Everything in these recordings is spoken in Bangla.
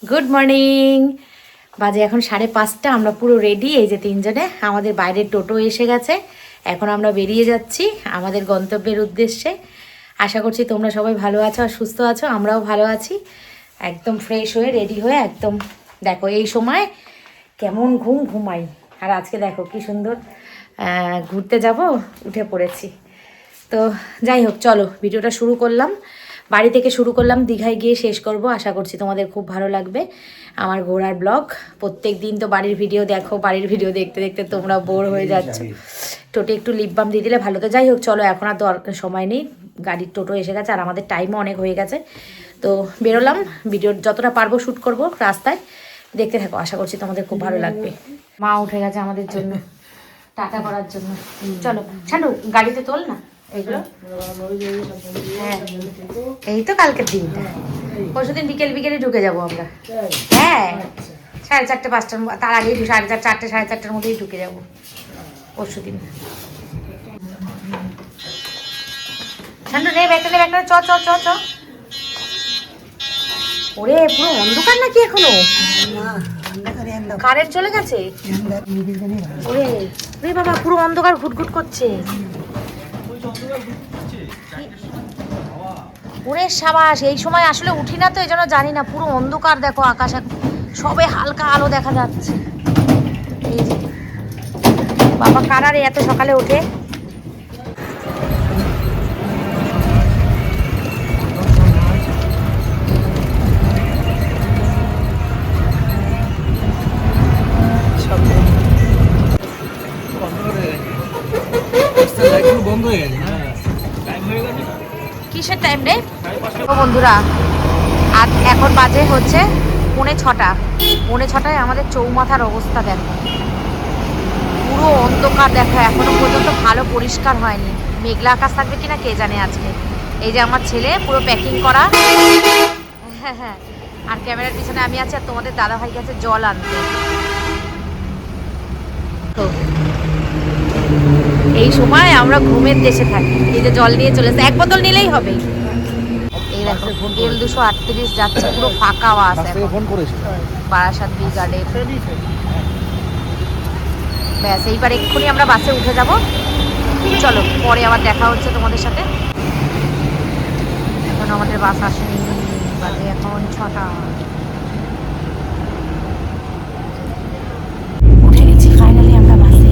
Good morning. বাজে এখন 5:30। আমরা পুরো রেডি। এই যে তিনজনে, আমাদের বাইরের টোটো এসে গেছে। এখন আমরা বেরিয়ে যাচ্ছি আমাদের গন্তব্যের উদ্দেশ্যে। আশা করছি তোমরা সবাই ভালো আছো আর সুস্থ আছো। আমরাও ভালো আছি। একদম ফ্রেশ হয়ে রেডি হয়ে একদম দেখো এই সময় কেমন ঘুমাই। আর আজকে দেখো কি সুন্দর ঘুরতে যাব, উঠে পড়েছি। তো যাই হোক, চলো ভিডিওটা শুরু করলাম। বাড়ি থেকে শুরু করলাম, দীঘায় গিয়ে শেষ করব। আশা করছি তোমাদের খুব ভালো লাগবে আমার ঘোরার ব্লগ। প্রত্যেক দিন তো বাড়ির ভিডিও দেখো, বাড়ির ভিডিও দেখতে দেখতে তোমরা বোর হয়ে যাচ্ছ। টোটো একটু লিপ বাম দিয়ে দিলে ভালো। তো যাই হোক, চলো এখন আর দরকার সময় নেই, গাড়ির টোটো এসে গেছে আর আমাদের টাইমও অনেক হয়ে গেছে। তো বেরোলাম, ভিডিও যতটা পারবো শ্যুট করব রাস্তায়, দেখতে থাকো। আশা করছি তোমাদের খুব ভালো লাগবে। মা উঠে গেছে আমাদের জন্য টাটা করার জন্য। চলো ছাড়ো, গাড়িতে তোল না এইগুলো। হ্যাঁ, এই তো কালকের দিনটা। পরশুদিন বিকেলে ঢুকে যাবো আমরা। হ্যাঁ, 4:30 5টার, তার আগেই 4:30 4টে 4:30টার মধ্যেই ঢুকে যাবো পরশুদিন। ঠান্ডা নে ব্যাগটা নে, ব্যাগটা চ চ চ চ। ওরে পুরো অন্ধকার নাকি এখনো? কারেন্ট চলে গেছে? ওরে রে বাবা, পুরো অন্ধকার ঘুটঘুট করছে। ওরে সাবাস, এই সময় আসলে উঠি না তো এই জন্য জানি না। পুরো অন্ধকার দেখো, আকাশ সবে হালকা আলো দেখা যাচ্ছে। এই যে বাবা, কারারে এত সকালে ওঠে? কিসের টাইম রে বন্ধুরা? আর এখন বাজে হচ্ছে 6:45। 6:45 আমাদের চৌমাথার অবস্থা দেখো, পুরো অন্ধকার দেখো। এখনো পর্যন্ত ভালো পরিষ্কার হয়নি। মেঘলা আকাশ থাকবে কিনা কে জানে আজকে। এই যে আমার ছেলে পুরো প্যাকিং করা, হ্যাঁ হ্যাঁ, আর ক্যামেরার পিছনে আমি আছি। আর তোমাদের দাদা ভাই গেছে জল আনতে। তো এই সময় আমরা ঘুমের দেশে থাকি। এই যে জল নিয়ে চলেছে, 1 বোতল নিলেই হবে। এই দেখো L238 যাচ্ছে, পুরো ফাঁকা বাস। Barasat B garden. ব্যাস, এইবার এক্ষুনি আমরা বাসে উঠে যাব। চলো পরে আবার দেখা হচ্ছে তোমাদের সাথে। এখন আমাদের বাস আসেনি, বাজে এখন 6টা। উঠে গেছি ফাইনালি আমরা বাসে।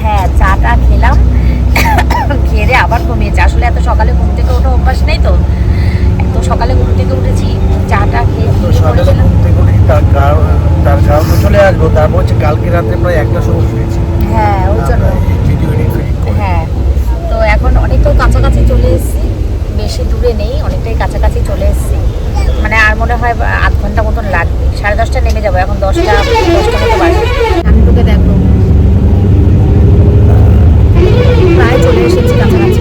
হ্যাঁ, চাটা খেলাম, খেয়ে আবার ঘুমিয়েছি। আসলে এত সকালে ঘুম থেকে ওঠা অভ্যাস নেই তো, এত সকালে ঘুম থেকে উঠেছি। চাটা খেয়ে চলে আসবো। তারপর হচ্ছে কালকে রাতে প্রায় 1টার সময় উঠেছি। হ্যাঁ, ওই জন্য। হ্যাঁ, তো এখন অনেকটাই কাছাকাছি চলে এসেছি, বেশি দূরে নেই, অনেকটাই কাছাকাছি চলে এসেছি। মানে আর মনে হয় 8 ঘন্টা মতন লাগবে। 10:30 নেমে যাবো। এখন 10টা মতো বাজে। আমি তোকে দেখো প্রায় চলে এসেছি কাছাকাছি,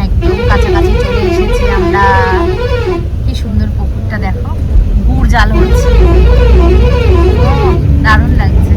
একদম কাছাকাছি চলে এসেছি আমরা। কি সুন্দর পুকুরটা দেখো, গুড় জাল হচ্ছে, দারুণ লাগছে।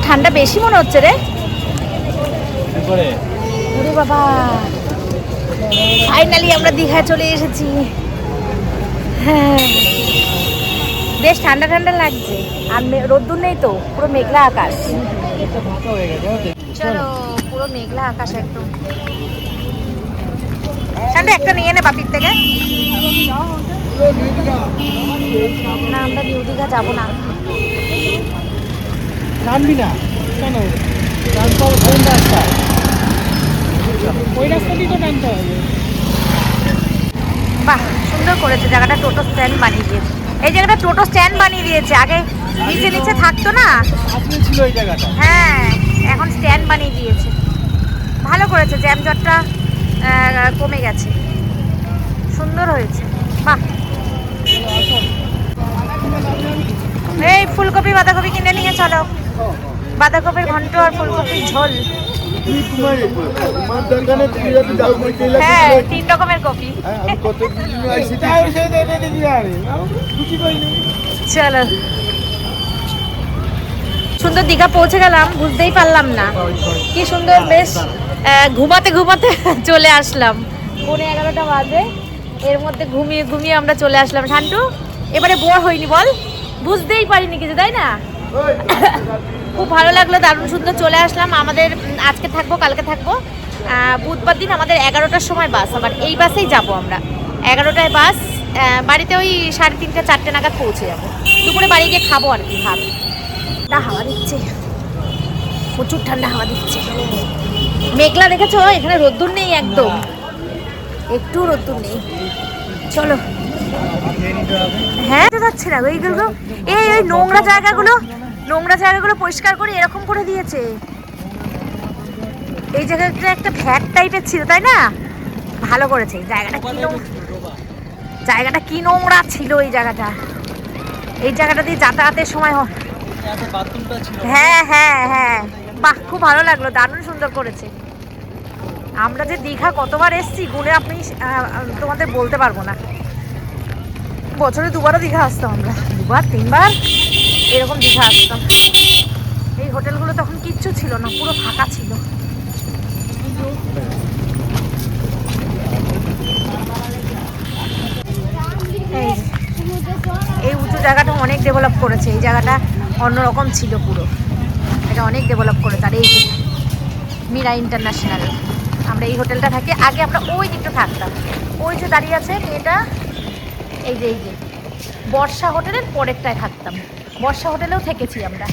ঠান্ডা বেশি মনে হচ্ছে রে। ওরে বাবা, ফাইনালি আমরা দীঘায় চলে এসেছি। হ্যাঁ, বেশ ঠান্ডা ঠান্ডা লাগছে, আর রোদ্দুর নেই তো, পুরো মেঘলা আকাশ। চলো, পুরো মেঘলা আকাশ একদম। ঠান্ডা একটা নিয়ে নে বাপির থেকে। না, আমরা নিউ দীঘা যাবো না। নামবি না কেন? রাস্তা, ওই রাস্তা দিয়ে তো টানতে হবে। বাহ, সুন্দর করেছে জায়গাটা, টোটো স্ট্যান্ড বানিয়ে দিয়েছে। এই জায়গাটা টোটো স্ট্যান্ড বানিয়ে দিয়েছে, আগে নিচে নিচে থাকতো না। আসলে ছিল এই জায়গাটা। হ্যাঁ, এখন স্ট্যান্ড বানিয়ে দিয়েছে, ভালো করেছে, জ্যামজটটা কমে গেছে, সুন্দর হয়েছে। বাহ, এই ফুলকপি বাঁধাকপি কিনে নিয়ে চলো, বাঁধাকপির ঘন্ট আর ফুলকপির ঝোল। হ্যাঁ, 3 রকমের কপি। চলো, সুন্দর দীঘা পৌঁছে গেলাম, বুঝতেই পারলাম না কি সুন্দর, বেশ ঘুমাতে ঘুমাতে চলে আসলাম। 11:30 বাজে, এর মধ্যে ঘুমিয়ে ঘুমিয়ে আমরা চলে আসলাম। শান্টু, এবারে বোর হইনি বল? বুঝতেই পারিনি কিছু, তাই না? খুব ভালো লাগলো, দারুণ সুন্দর চলে আসলাম। আমাদের আজকে থাকবো, কালকে থাকবো, বুধবার দিন আমাদের 11টার সময় বাস, আবার এই বাসেই যাব আমরা। 11টায় বাস, বাড়িতে ওই 3:30 4টে নাগাদ পৌঁছে যাবো। দুপুরে বাড়ি গিয়ে খাবো আর কি, ভাত। ঠান্ডা হাওয়া দিচ্ছে, প্রচুর ঠান্ডা হাওয়া দিচ্ছে। মেঘলা দেখেছো, এখানে রোদ্দুর নেই, একদম একটু রোদ্দুর নেই। চলো, হ্যাঁ যাচ্ছে না এইগুলো, এই নোংরা জায়গাগুলো পরিষ্কার করে এরকম করে দিয়েছে। এই জায়গাটা একটা ভ্যাট টাইপের ছিল, তাই না? ভালো করেছে। জায়গাটা কি নোংরা ছিল এই জায়গাটা দিয়ে যাতায়াতের সময়। হ্যাঁ হ্যাঁ হ্যাঁ, বাহ, খুব ভালো লাগলো, দারুণ সুন্দর করেছে। আমরা যে দীঘা কতবার এসছি গুণে আপনি তোমাদের বলতে পারবো না। বছরে 2বারও দীঘা আসতাম আমরা, 2বার 3বার এরকম দীঘা আসতাম। এই হোটেলগুলো তখন কিচ্ছু ছিল না, পুরো ফাঁকা ছিল। এই উঁচু জায়গাটা অনেক ডেভেলপ করেছে, এই জায়গাটা অন্যরকম ছিল পুরো, এটা অনেক ডেভেলপ করেছে। আর এই মীরা ইন্টারন্যাশনাল, আমরা এই হোটেলটা থাকি, আগে আমরা ওই দিকটা থাকতাম। ওই যে দাঁড়িয়ে আছে মেয়েটা, এই যে বর্ষা হোটেলের পরেরটায় থাকতাম। বর্ষা হোটেলেও থেকেছি আমরা।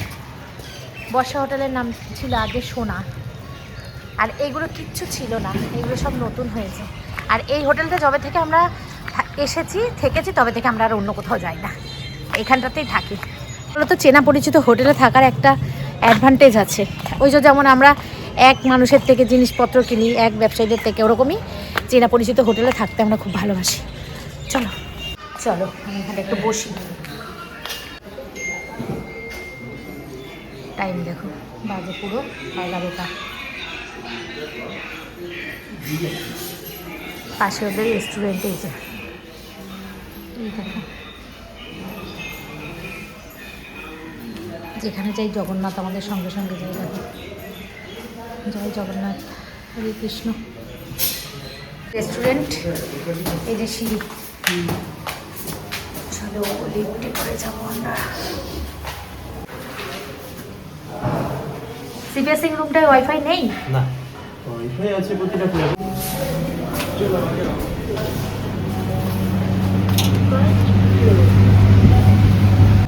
বর্ষা হোটেলের নাম ছিল আগে সোনা। আর এইগুলো কিচ্ছু ছিল না, এগুলো সব নতুন হয়েছে। আর এই হোটেলটা যবে থেকে আমরা থেকেছি তবে থেকে আমরা আর অন্য কোথাও যাই না, এখানটাতেই থাকি। ওগুলো তো চেনা পরিচিত হোটেলে থাকার একটা অ্যাডভান্টেজ আছে। ওই যে যেমন আমরা এক মানুষের থেকে জিনিসপত্র কিনি, এক ব্যবসায়ীদের থেকে, ওরকমই চেনা পরিচিত হোটেলে থাকতে আমরা খুব ভালোবাসি। চলো চলো, আমি এখানে একটু বসি। টাইম দেখো, বাজে পুরো 11টা। পাশে ওদের রেস্টুরেন্টে এই দেখো, যেখানে যাই জগন্নাথ আমাদের সঙ্গে সঙ্গে যাই। দেখো, জয় জগন্নাথ, হরে কৃষ্ণ। রেস্টুরেন্ট, এই যে সিঁড়ি, চলো লিফটে করে যাবো আমরা। সিবিএসসি রুমটায় ওয়াইফাই নেই না, ওয়াইফাই আছে প্রতিটা ফ্ল্যাটে।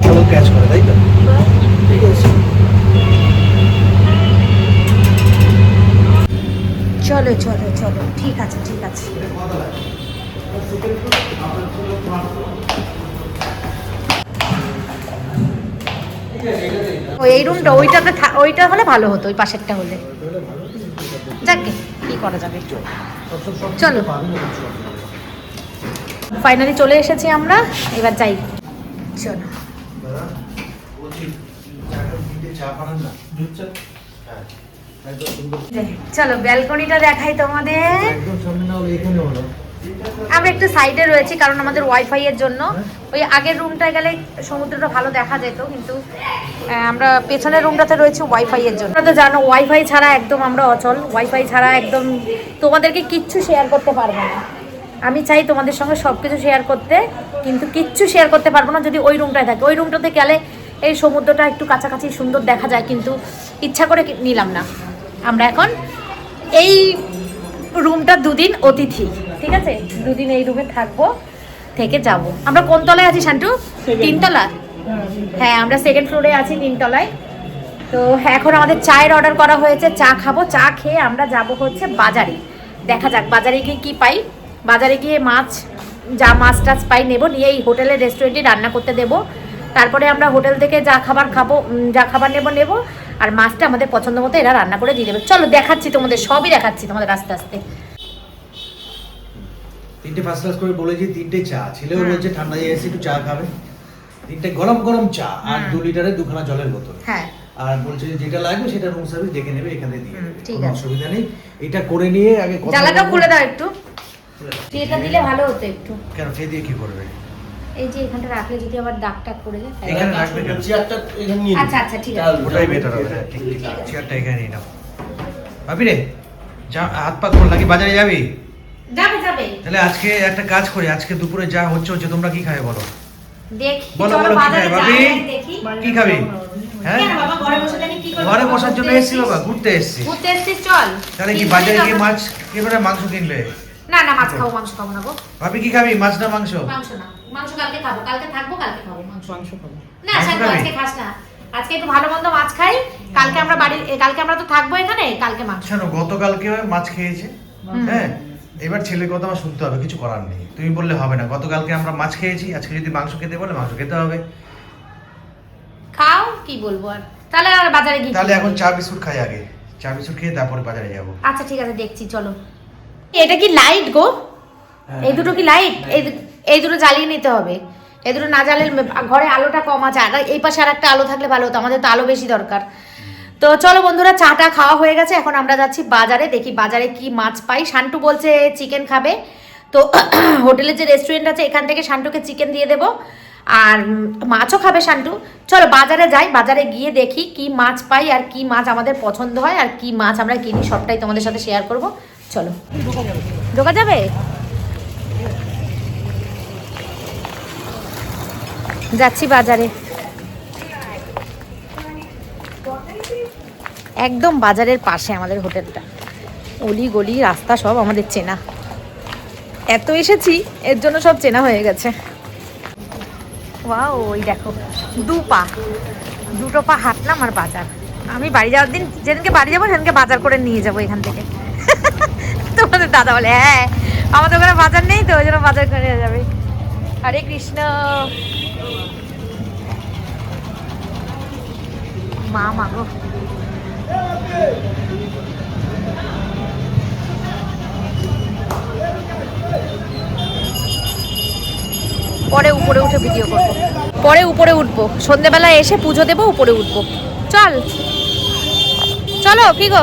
চলো ক্যাচ করে, তাই তো? ঠিক আছে, চলো চলো চলো, ঠিক আছে ঠিক আছে। এই রুমটা ওইটা হলে ভালো হতো, ওই পাশেরটা হলে। যাকে কি করা যাবে, চলো। ফাইনালি চলে এসেছি আমরা, এবার যাই। চলো চলো, ব্যালকনিটা দেখাই তোমাদের। আমরা একটু সাইডে রয়েছি কারণ আমাদের ওয়াইফাই এর জন্য। ওই আগের রুমটায় গেলে সমুদ্রটা ভালো দেখা যেত, কিন্তু আমরা পেছনের রুমটাতে রয়েছি ওয়াইফাই এর জন্য। তোমরা তো জানো ওয়াইফাই ছাড়া একদম আমরা অচল, ওয়াইফাই ছাড়া একদম তোমাদেরকে কিচ্ছু শেয়ার করতে পারবো না। আমি চাই তোমাদের সঙ্গে সব কিছু শেয়ার করতে, কিন্তু কিচ্ছু শেয়ার করতে পারবো না যদি ওই রুমটায় থাকে। ওই রুমটাতে গেলে এই সমুদ্রটা একটু কাছাকাছি সুন্দর দেখা যায়, কিন্তু ইচ্ছা করে নিলাম না। আমরা এখন এই রুমটা 2 দিন অতিথি, ঠিক আছে, 2 দিন এই রুমে থাকবো, থেকে যাব। আমরা কোন তলায় আছি শান্টু? 3 তলা। হ্যাঁ, আমরা 2nd ফ্লোরে আছি 3 তলায়। তো এখন আমাদের চায়ের অর্ডার করা হয়েছে, চা খাবো। চা খেয়ে আমরা যাব হচ্ছে বাজারে। দেখা যাক বাজারে গিয়ে কী পাই। বাজারে গিয়ে মাছ, যা মাছ টাছ পাই নেবো, নিয়ে এই হোটেলের রেস্টুরেন্টে রান্না করতে দেবো। তারপরে আমরা হোটেল থেকে যা খাবার খাবো, যা খাবার নেবো, আর মাছটা আমাদের পছন্দ মতো এরা রান্না করে দিয়ে দেবে। চলো দেখাচ্ছি তোমাদের, সবই দেখাচ্ছি তোমাদের আস্তে আস্তে। 3টে ফার্স্ট ক্লাস করে বলেছি, 3টে চা। ছেলেও বলছে ঠান্ডা জায়গায় এসে একটু চা খাবে। 3টে গরম গরম চা আর 2 লিটারের 2খানা জলের বোতল। হ্যাঁ, আর বলছে যে যেটা লাগবে সেটা রুম সার্ভিস দেখে নেবে, এখানে দিয়ে দেবে, ঠিক কোনো আছে, অসুবিধা নেই। এটা করে নিয়ে আগে কথা জ্বালাটা বলবো। খুলে দাও একটু, এটা দিলে ভালো হতো একটু। কেন ট্রে দিয়ে কি করবে? এই যে এখানটা রাখলে যদি আবার দাগ টাগ পড়ে যায়। এখানে রাখবে কেন? চেয়ারটা এখানে নিয়ে আচ্ছা আচ্ছা, ঠিক আছে, ওটাই বেটার হবে। ঠিক ঠিক, চেয়ারটা এখানে নিয়ে নাও। ভাবি রে, যা হাত পা খোল, নাকি বাজারে যাবি? যাবে যাবে। তাহলে আজকে একটা কাজ করি, আজকে দুপুরে যা হচ্ছে তোমরা কি খাবে বলো? দেখি বলো, চলো বলো, কি বাজারে খাবে, ভাবি? যাই, দেখি। কি খাবি? হ্যাঁ, কেন বাবা ঘরে বসে থাকি, কি করব? ঘরে বসার জন্য এসেছি বাবা, ঘুরতে এসেছি। ঘুরতে এসেছিস, চল। তাহলে কি বাজারে গিয়ে মাছ কিনবে না মাংস কিনবে? না না, মাছ খাবো, মাংস খাবো না গো। ভাবি কি খাবি, মাছ না মাংস? মাংস না, মাংস কালকে খাবো, কালকে থাকবো, কালকে খাবো মাংস। মাংস খাবো। না মাংস শান্তু, খাবি? আজকে খাস না, আজকে একটু ভালো মন্দ মাছ খাই। কালকে আমরা কালকে আমরা তো থাকবো এখানে, কালকে মাংস। শোনো, গতকালকে মাছ খেয়েছে, হ্যাঁ, এবার ছেলের কথা আমার শুনতে হবে, কিছু করার নেই। তুমি বললে হবে না, গতকালকে আমরা মাছ খেয়েছি, আজকে যদি মাংস খেতে বলে মাংস খেতে হবে। খাও, কি বলবো আর। তাহলে আর বাজারে গিয়ে তাহলে এখন চা বিস্কুট খাই আগে, চা বিস্কুট খেয়ে তারপরে বাজারে যাবো। আচ্ছা ঠিক আছে, দেখছি, চলো। এটা কি লাইট গো? এই দুটো কি লাইট? এই দুটো জ্বালিয়ে নিতে হবে। এই দুটো না জ্বালিয়ে ঘরে আলোটা কম আছে, আর এই পাশে আর একটা আলো থাকলে ভালো হতো, আমাদের তো আলো বেশি দরকার। তো চলো বন্ধুরা, চাটা খাওয়া হয়ে গেছে, এখন আমরা যাচ্ছি বাজারে, দেখি বাজারে কি মাছ পাই। শান্টু বলছে চিকেন খাবে, তো হোটেলের যে রেস্টুরেন্ট আছে এখান থেকে শান্টুকে চিকেন দিয়ে দেবো, আর মাছও খাবে শান্টু। চলো বাজারে যাই, বাজারে গিয়ে দেখি কি মাছ পাই আর কি মাছ আমাদের পছন্দ হয় আর কি মাছ আমরা কিনি, সবটাই তোমাদের সাথে শেয়ার করব। চলো, ঢোকা যাবে? যাচ্ছি বাজারে, একদম বাজারের পাশে আমাদের হোটেলটা, অলি গলি রাস্তা সব আমাদের চেনা। এত এসেছি এর জন্য সব চেনা হয়ে গেছে। ওয়াও, ওই দেখো, দুটো পা হাঁটলাম আর বাজার। আমি বাড়ি যাওয়ার দিন, যেদিনকে বাড়ি যাবো সেদিনকে বাজার করে নিয়ে যাবো এখান থেকে। তোমাদের দাদা বলে হ্যাঁ আমাদের ওখানে বাজার নেই, তো ওই জন্য বাজার করে নিয়ে যাবে। হরে কৃষ্ণ। মা মাগো, পরে উপরে উঠে ভিডিও করবো, পরে উপরে উঠবো, সন্ধ্যেবেলা এসে পুজো দেবো, উপরে উঠবো। চল চলো, কি গো?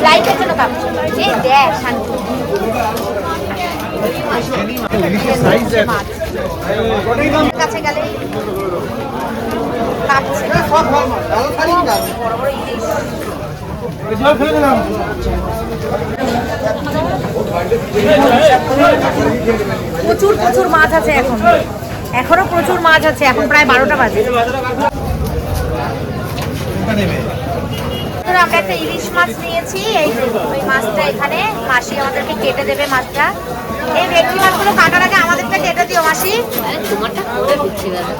লাইটের জন্য কাঁপছে, এই দেখ শান্তি। কাছে গেলে কাঁপছে, বড় বড় ইলিশ। প্রচুর প্রচুর মাছ আছে, এখনো প্রচুর মাছ আছে, এখন প্রায় 12টা বাজে। বন্ধুরা আমরা একটা ইলিশ মাছ নিয়েছি, এই যে ওই মাছটা এখানে মাসি আমাদেরকে কেটে দেবে মাছটা। এই ভেটকি মাছগুলো কাটার আগে আমাদেরটা কেটে দিও মাসি। তোমারটা করে দিচ্ছি দাদা।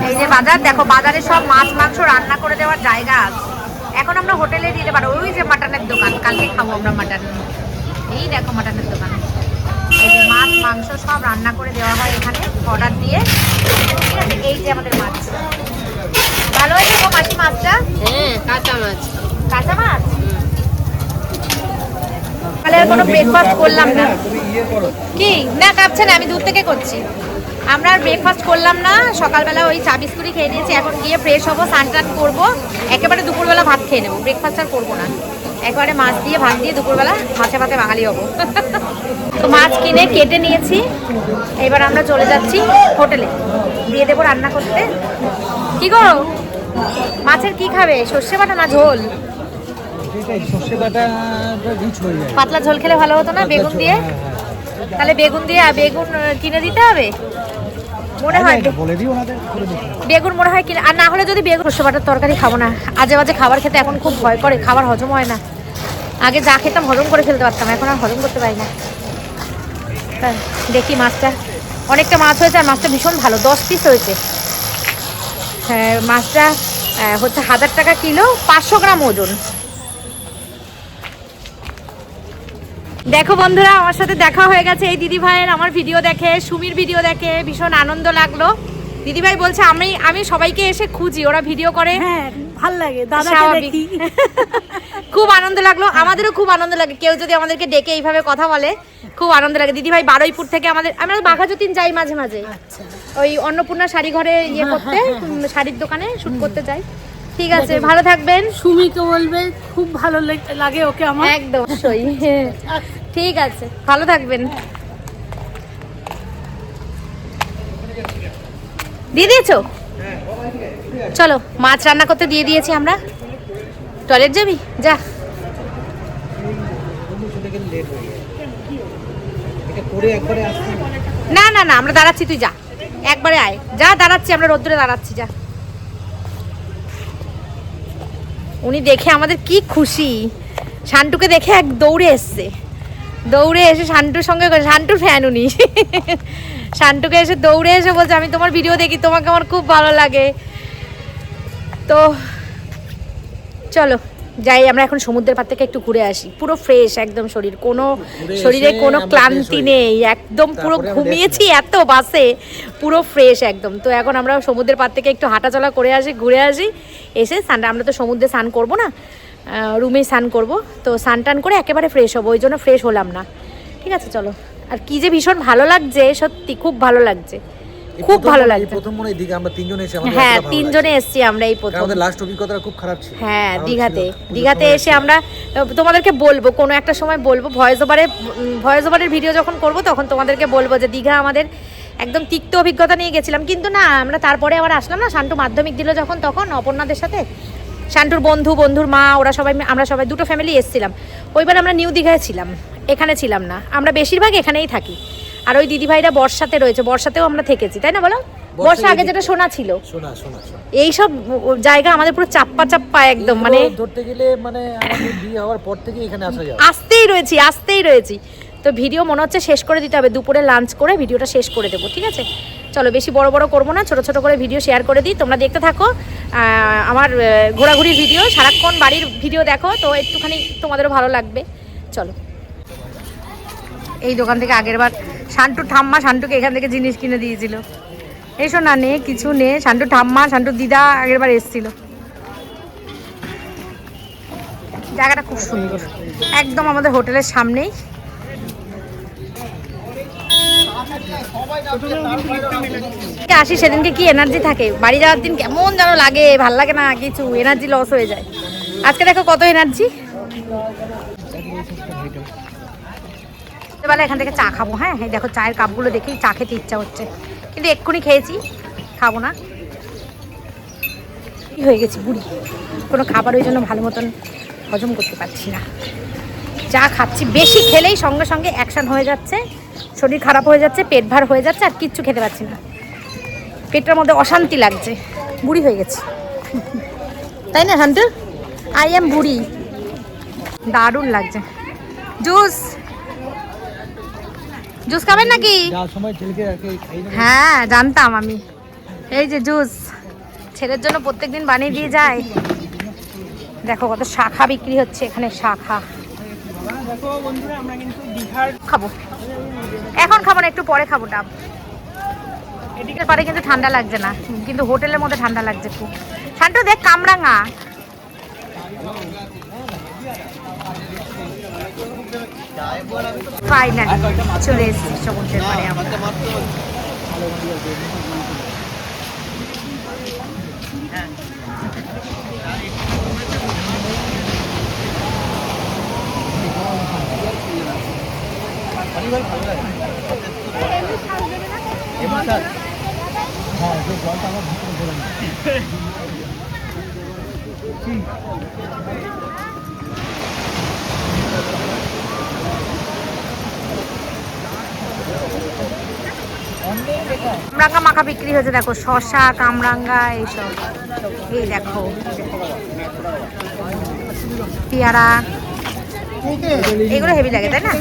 এই যে বাজার দেখো, বাজারে সব মাছ মাংস রান্না করে দেওয়ার জায়গা আছে। এখন আমরা হোটেলে দিতে পারো, ওই যে মাটনের দোকান, কালকে খাবো আমরা মাটন। এই দেখো মাটনের দোকান, এই যে মাছ মাংস সব রান্না করে দেওয়া হয় এখানে অর্ডার দিয়ে, ঠিক আছে। এই যে আমাদের মাছ ভালো হয়েছে গো মাসি মাছটা। হ্যাঁ, কাঁচা মাছ। কাঁচা মাছ। তাহলে আর কোনো ব্রেকফাস্ট করলাম না। কি না কাঁপছে না, আমি দূর থেকে করছি। আমরা আর ব্রেকফাস্ট করলাম না, সকালবেলা ওই চা বিস্কুটই খেয়ে নিয়েছি। এখন গিয়ে ফ্রেশ হবো, স্নান টান করবো, একেবারে দুপুরবেলা ভাত খেয়ে নেবো। ব্রেকফাস্ট আর করবো না, একেবারে মাছ দিয়ে ভাত দিয়ে দুপুরবেলা মাছে ভাতে বাঙালি হবো। তো মাছ কিনে কেটে নিয়েছি, এবার আমরা চলে যাচ্ছি হোটেলে, দিয়ে দেবো রান্না করতে। কি গো মাছের কি খাবে, সর্ষে বাটা না ঝোল? পাতলা ঝোল খেলে ভালো হতো না বেগুন দিয়ে? তাহলে বেগুন দিয়ে, বেগুন কিনে দিতে হবে মনে হয়। বেগুন মনে হয় কিনে, আর না হলে যদি বেগুন, সর্ষে বাটার তরকারি খাবো না, আজে বাজে খাবার খেতে এখন খুব ভয় করে, খাবার হজম হয় না। আগে যা খেতাম হজম করে ফেলতে পারতাম, এখন আর হজম করতে পারি না। দেখি মাছটা, অনেকটা মাছ হয়েছে আর মাছটা ভীষণ ভালো, 10 পিস হয়েছে। হ্যাঁ মাছটা হচ্ছে 1000 টাকা কিলো, 500 গ্রাম ওজন। দেখো বন্ধুরা, আমার সাথে দেখা হয়ে গেছে এই দিদি ভাইয়ের। আমার ভিডিও দেখে, সুমির ভিডিও দেখে ভীষণ আনন্দ লাগলো। দিদি ভাই বলছে আমি সবাইকে এসে খুঁজি, ওরা ভিডিও করে। হ্যাঁ, ভাল লাগে দাদাকে দেখি। খুব আনন্দ লাগলো, আমাদেরও খুব আনন্দ লাগে। কেউ যদি আমাদেরকে ডেকে এইভাবে কথা বলে খুব আনন্দ লাগে। দিদি ভাই বারুইপুর থেকে আমাদের, আমরা বাঘাযতীন যাই মাঝে মাঝে, ওই অন্নপূর্ণা শাড়ি ঘরে ইয়ে করতে, শাড়ির দোকানে শুট করতে যাই। ঠিক আছে, ভালো থাকবেন। সুমিকে বলবে খুব ভালো লাগে ওকে আমার। একদম অবশ্যই, ঠিক আছে, ভালো থাকবেন। দিয়ে দিয়েছো? চলো মাছ রান্না করতে দিয়ে দিয়েছি আমরা। টয়লেট যাবি? যা। না না না, আমরা দাঁড়াচ্ছি, তুই যা, একবারে আয়। যা দাঁড়াচ্ছি, আমরা রোদ্দুরে দাঁড়াচ্ছি, যা। উনি দেখে আমাদের কি খুশি, শান্টুকে দেখে এক দৌড়ে এসছে, দৌড়ে এসে শান্টুর সঙ্গে, শান্টুর ফ্যান উনি, শান্টুকে এসে দৌড়ে এসে বলছে আমি তোমার ভিডিও দেখি, তোমাকে আমার খুব ভালো লাগে। তো চলো যাই, আমরা এখন সমুদ্রের পাড় থেকে একটু ঘুরে আসি। পুরো ফ্রেশ একদম শরীর, কোনো শরীরে কোনো ক্লান্তি নেই, একদম পুরো ঘুমিয়েছি এত বাসে, পুরো ফ্রেশ একদম। তো এখন আমরা সমুদ্রের পাড় থেকে একটু হাঁটাচলা করে আসি, ঘুরে আসি, এসে স্নান, আমরা তো সমুদ্রে স্নান করবো না, রুমেই স্নান করবো। তো স্নান টান করে একেবারে ফ্রেশ হবো, ওই জন্য ফ্রেশ হলাম না। ঠিক আছে চলো। আর কি যে ভীষণ ভালো লাগছে, সত্যি খুব ভালো লাগছে, খুব ভালো লাগছে। প্রথম মনে দিঘা আমরা তিনজনে এসে, হ্যাঁ তিনজনে এসেছি আমরা এই প্রথম। আমাদের লাস্ট অভিজ্ঞতাটা খুব খারাপ ছিল। হ্যাঁ দীঘাতে এসে আমরা তোমাদেরকে বলবো, কোনো একটা সময় বলবো, ভয়েস ওভারের ভিডিও যখন করব তখন তোমাদেরকে বলবো যে দীঘা আমাদের একদম তিক্ত অভিজ্ঞতা নিয়ে গেছিলাম। কিন্তু না, আমরা তারপরে আবার আসলাম না, শান্টু মাধ্যমিক দিল যখন, তখন অপর্ণাদের সাথে, শান্টুর বন্ধুর মা, ওরা সবাই, আমরা সবাই দুটো ফ্যামিলি এসেছিলাম। ওইবার আমরা নিউ দীঘায় ছিলাম, এখানে ছিলাম না। আমরা বেশিরভাগ এখানেই থাকি। আর ওই দিদিভাইরা বর্ষাতে রয়েছে, বর্ষাতেও আমরা থেকেছি, তাই না বলো? বর্ষা আগে যেটা শোনা ছিল, এইসব জায়গা আমাদের পুরো চাপ্পা একদম, মানে ধরতে গেলে মানে আমাদের বিয়ে হওয়ার পর থেকে এখানে আসা যায়, আসতেই রয়েছি। তো ভিডিও মনে হচ্ছে শেষ করে দিতে হবে, দুপুরে লাঞ্চ করে ভিডিওটা শেষ করে দেবো। ঠিক আছে চলো, বেশি বড় করবো না, ছোট ছোট করে ভিডিও শেয়ার করে দিই, তোমরা দেখতে থাকো আমার ঘোরাঘুরির ভিডিও। সারাক্ষণ বাড়ির ভিডিও দেখো, তো একটুখানি তোমাদেরও ভালো লাগবে। চলো, এই দোকান থেকে আগেরবার শান্টুর ঠাম্মা শান্টুকে এখান থেকে জিনিস কিনে দিয়েছিল। এসো না, নে কিছু নে, শান্টুর ঠাম্মা শান্টুর দিদা আগেরবার এসেছিল। জায়গাটা খুব সুন্দর, একদম আমাদের হোটেলের সামনেই। আসি সেদিনকে কি এনার্জি থাকে, বাড়ি যাওয়ার দিন কেমন যেন লাগে, ভাল লাগে না কিছু, এনার্জি লস হয়ে যায়। আজকে দেখো কত এনার্জি। বেলা এখান থেকে চা খাবো। হ্যাঁ দেখো চায়ের কাপগুলো দেখেই চা খেতে ইচ্ছা হচ্ছে, কিন্তু এক্ষুনি খেয়েছি, খাবো না, কি হয়ে গেছি বুড়ি, কোনো খাবার ওই জন্য ভালো মতন হজম করতে পারছি না। যা খাচ্ছি বেশি খেলেই সঙ্গে সঙ্গে অ্যাকশন হয়ে যাচ্ছে, শরীর খারাপ হয়ে যাচ্ছে, পেট ভার হয়ে যাচ্ছে, আর কিচ্ছু খেতে পারছি না। পেটের মধ্যে অশান্তি লাগছে, বুড়ি হয়ে গেছে তাই না শান্তু? আই এম বুড়ি। দারুণ লাগছে। জুস জুস খাবেন নাকি? হ্যাঁ জানতাম আমি। এই যে জুস ছেলের জন্য প্রত্যেকদিন বানিয়ে দিয়ে যায়। দেখো কত শাখা বিক্রি হচ্ছে এখানে, শাখা। খাবো এখন, খাবো না, একটু পরে খাবো। ডাব এদিকে পারে কিন্তু ঠান্ডা লাগছে না, কিন্তু হোটেলের মধ্যে ঠান্ডা লাগছে খুব। শান্তু দেখ কামরাঙা। ফাইনালি চলে এসেছি সমুদ্রের পাড়ে আমরা। কামরাঙ্গা মাখা বিক্রি হচ্ছে, দেখো শসা কামরাঙ্গা এইসব। এই দেখো পেয়ারা, এগুলো হেভি লাগে তাই না?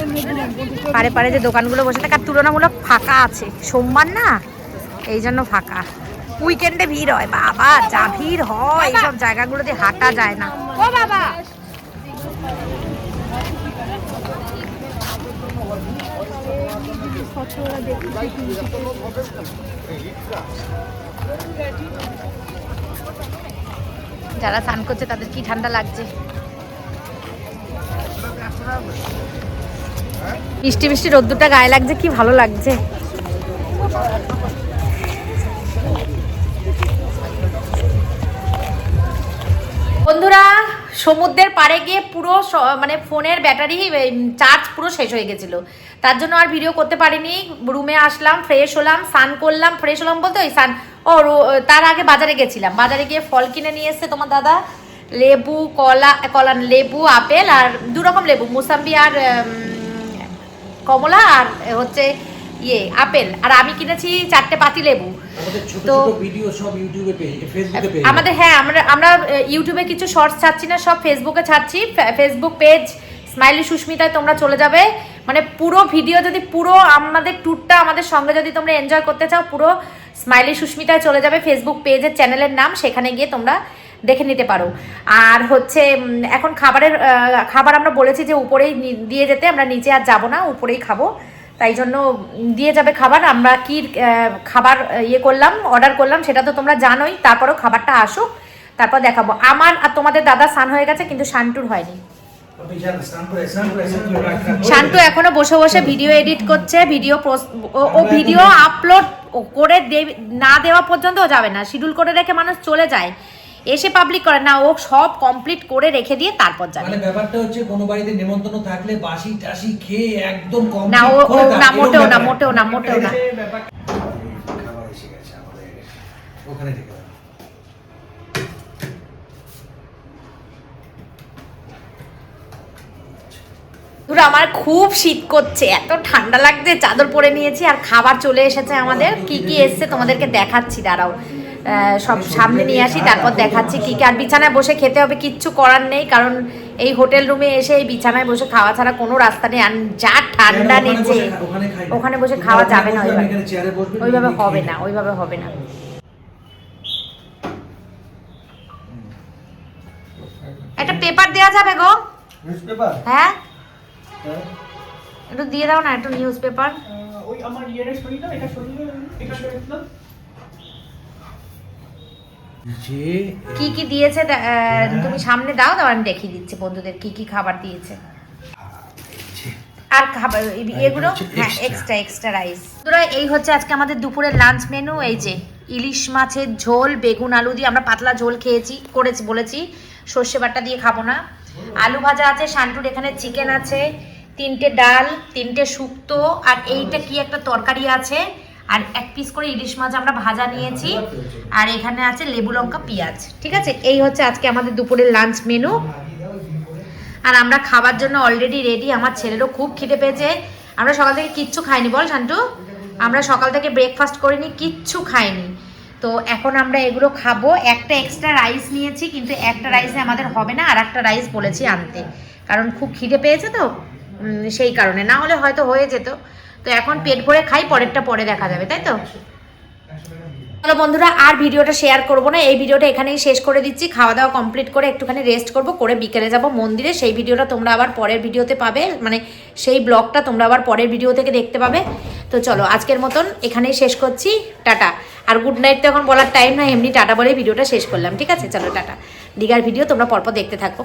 পারে পারে যে দোকানগুলো বসে থাকে আর তুলনামূলক ফাঁকা আছে, সোমবার না এই জন্য ফাঁকা। উইকেন্ডে ভিড় হয় বাবা, যা ভিড় হয় এইসব জায়গাগুলোতে হাঁটা যায় না। ও বাবা যারা স্নান করছে তাদের কি ঠান্ডা লাগছে। মিষ্টি মিষ্টি রোদ্দুরটা গায়ে লাগছে, কি ভালো লাগছে। বন্ধুরা সমুদ্রের পাড়ে গিয়ে পুরো মানে ফোনের ব্যাটারি চার্জ পুরো শেষ হয়ে গেছিলো, তার জন্য আর ভিডিও করতে পারিনি। রুমে আসলাম, ফ্রেশ হলাম, স্নান করলাম। ফ্রেশ হলাম বলতে ওই স্নান, তার আগে বাজারে গেছিলাম। বাজারে গিয়ে ফল কিনে নিয়ে এসছে তোমার দাদা, লেবু, কলা, লেবু, আপেল আর 2 রকম লেবু, মুসাম্বি আর কমলা, আর হচ্ছে আপেল। আর আমি কিনেছি 4টে পাতি লেবু। তো ভিডিও সব ইউটিউবে ফেসবুকে পেয়ে আমাদের, হ্যাঁ আমরা ইউটিউবে কিছু শর্টস ছাড়ছি না, সব ফেসবুকে ছাড়ছি। ফেসবুক পেজ স্মাইলি সুস্মিতায় তোমরা চলে যাবে। মানে পুরো ভিডিও যদি পুরো আমাদের ট্যুরটা আমাদের সঙ্গে যদি তোমরা এনজয় করতে চাও, পুরো স্মাইলি সুস্মিতায় চলে যাবে। ফেসবুক পেজের চ্যানেলের নাম, সেখানে গিয়ে তোমরা দেখে নিতে পারো। আর হচ্ছে এখন খাবার আমরা বলেছি যে উপরেই দিয়ে যেতে, আমরা নিচে আর যাবো না, উপরেই খাবো। তাই জন্য দিয়ে যাবে খাবার। আমরা কি খাবার অর্ডার করলাম সেটা তো তোমরা জানোই। তারপরেও খাবারটা আসুক, তারপর দেখাবো। আমার আর তোমাদের দাদা স্নান হয়ে গেছে, কিন্তু শান্তুর হয়নি। শান্তু এখনো বসে বসে ভিডিও এডিট করছে। ভিডিও আপলোড করে না দেওয়া পর্যন্ত ও যাবে না। শিডিউল করে রেখে মানুষ চলে যায়, এসে পাবলিক করে না, ও সব কমপ্লিট করে রেখে দিয়ে তারপর যাবে। মানে ব্যাপারটা হচ্ছে কোনো বাড়িতে নিমন্ত্রণ থাকলে বাসি টাসি খেয়ে একদম কমপ্লিট না, করে না মোটেও না, মোটেও না, মোটেও না। খাবার এসে গেছে আমাদের, ওখানে থেকে আমার খুব শীত করছে, এত ঠান্ডা লাগছে, চাদর পরে নিয়েছি। আর খাবার চলে এসেছে আমাদের। কি কি এসছে তোমাদেরকে দেখাচ্ছি, দাঁড়াও সব সামনে নিয়ে আসি, তারপর দেখাচ্ছি কি কি। আর বিছানায় বসে খেতে হবে, কিচ্ছু করার নেই, কারণ এই হোটেল রুমে এসে এই বিছানায় বসে খাওয়া ছাড়া কোনো রাস্তা নেই। আর যা ঠান্ডা নিচে, ওখানে বসে খাওয়া যাবে না, ওইভাবে হবে না, ওইভাবে হবে না। একটা পেপার দেওয়া যাবে গো? হ্যাঁ একটু দিয়ে দাও না, একটু নিউজ পেপার। কি কি দিয়েছে তুমি সামনে দাও, আমি দেখিয়ে দিচ্ছি বন্ধুদের কি কি খাবার দিয়েছে। আর খাবার এগুলো হ্যাঁ এক্সট্রা রাইস। তোরা এই হচ্ছে আজকে আমাদের দুপুরের লাঞ্চ মেনু। এই যে ইলিশ মাছের ঝোল, বেগুন আলু দিয়ে আমরা পাতলা ঝোল করেছি বলেছি, সর্ষে বাটা দিয়ে খাবো না। আলু ভাজা আছে, শান্তুর এখানে চিকেন আছে, 3টে ডাল, 3টে শুক্তো, আর এইটা কি একটা তরকারি আছে, আর 1 পিস করে ইলিশ মাছ আমরা ভাজা নিয়েছি, আর এখানে আছে লেবু লঙ্কা পেঁয়াজ। ঠিক আছে, এই হচ্ছে আজকে আমাদের দুপুরের লাঞ্চ মেনু। আর আমরা খাবার জন্য অলরেডি রেডি। আমার ছেলেরও খুব খিদে পেয়েছে। আমরা সকাল থেকে কিচ্ছু খাইনি, বল শান্টু? আমরা সকাল থেকে ব্রেকফাস্ট করিনি, কিচ্ছু খাইনি। তো এখন আমরা এগুলো খাবো। একটা এক্সট্রা রাইস নিয়েছি, কিন্তু একটা রাইসে আমাদের হবে না, আর একটা রাইস বলেছি আনতে, কারণ খুব খিদে পেয়েছে তো সেই কারণে, না হলে হয়তো হয়ে যেত। তো এখন পেট ভরে খাই, পরেরটা পরে দেখা যাবে, তাই তো? চলো বন্ধুরা, আর ভিডিওটা শেয়ার করব না, এই ভিডিওটা এখানেই শেষ করে দিচ্ছি। খাওয়া দাওয়া কমপ্লিট করে একটুখানি রেস্ট করব, করে বিকেলে যাব মন্দিরে। সেই ভিডিওটা তোমরা আবার পরের ভিডিওতে পাবে, মানে সেই ব্লগটা তোমরা আবার পরের ভিডিও থেকে দেখতে পাবে। তো চলো আজকের মতন এখানেই শেষ করছি, টাটা। আর গুড নাইট তো এখন বলার টাইম না, এমনি টাটা বলেই ভিডিওটা শেষ করলাম, ঠিক আছে? চলো টাটা। দীঘার ভিডিও তোমরা পরপর দেখতে থাকো।